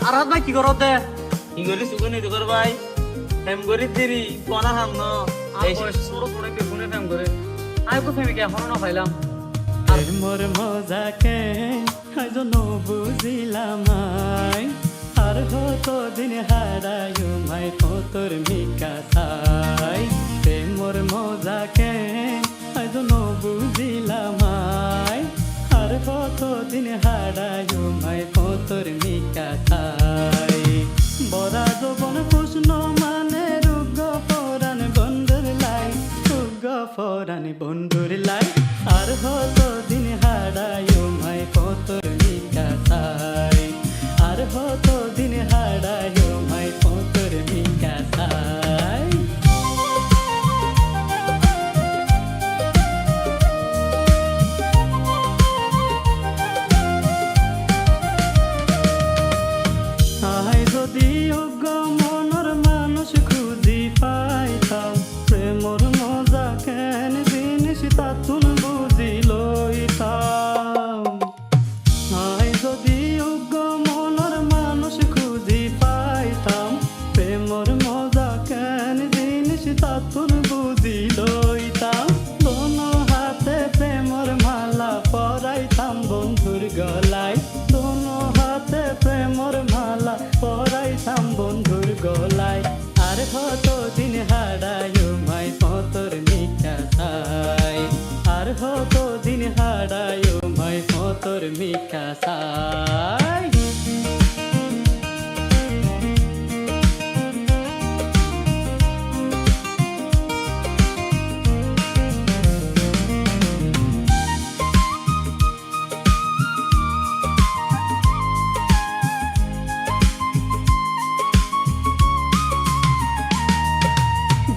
আর ভাই কি করো দে ইংলিশ সুগুনি তো কর ভাই হেম গরি তেরি কোনা হাম ন আর বয়স ছোট ছোট কে ফোনে ফেম করে আই কো ফেমি কে এখনো না পাইলাম আর মোর মজাকে আজ বুঝিলাম আর হতো দিন হারায়ু মাই তোর মিকা থাই মোর মজাকে আজ বুঝিলাম আর হতো দিন হারায়ু মাই তোর মিকা থাই বড়া যৌবন প্রশ্ন মানে রুগ পরাণ বন্ধুর লাই রুগ পরাণ বন্ধুর লাই আর হতো দিন হারায়ু মাই তোর মিকা থাই আর হতো দিন হারায়ু মাই তোর মিকা থাই আই যদি অজ্ঞ মনের মানুষ খুঁজি পাইতাম প্রেমর মজা কেন জিনিস তাতুন বুঝি লইতাম আই যদি অজ্ঞ মনের মানুষ খুঁজি পাইতাম প্রেমর মজা কেন জিনিস তাতুন বুঝি লইতাম দোনো হাতে প্রেমর মালা পরাইতাম বন্ধুর গলায় দোনো হাতে প্রেমর মালা পরাইতাম বন্ধুর গলায় আর হতো দিন হারায়ু মাই তোর মিকা থাই আর হতো দিন হারায়ু মাই তোর মিকা থাই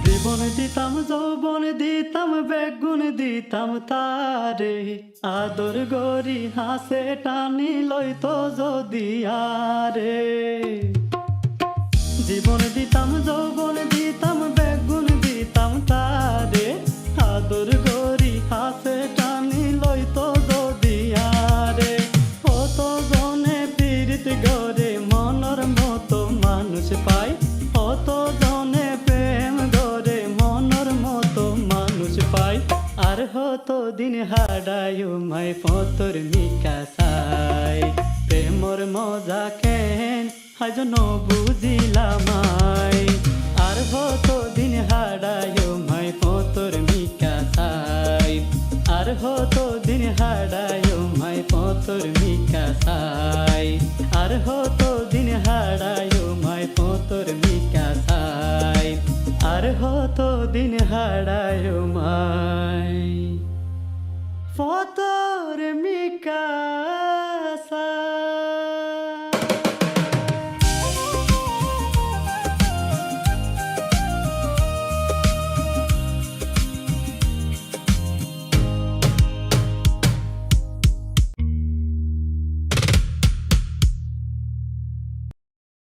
জীবন দিতাম যৌবন দিতাম বেগুন দিতাম তারে আদর গরি হাসে টানি লইতো যদি আরে জীবন দিতাম যৌবন দিতাম বেগুন দিতাম তারে আদর গরি হাসে টানি লইতো যদি আরে কত জনে পীড়িত গরে মনের মতো মানুষ পাই কত জনে প্রেম গরে মনের মতো মানুষ পাই আর হতো দিন হারায়ু মাই তোর মিকা থাই প্রেমর মজা কেন আজ বুঝিলাম আর হতো দিন হারায়ু মাই তোর মিকা থাই আর হতো দিন হারায়ু মাই তোর মিকা থাই আর হতো দিন হারায়ু মাই তোর মিকা থাই আর হতো দিন হারায়ু মাই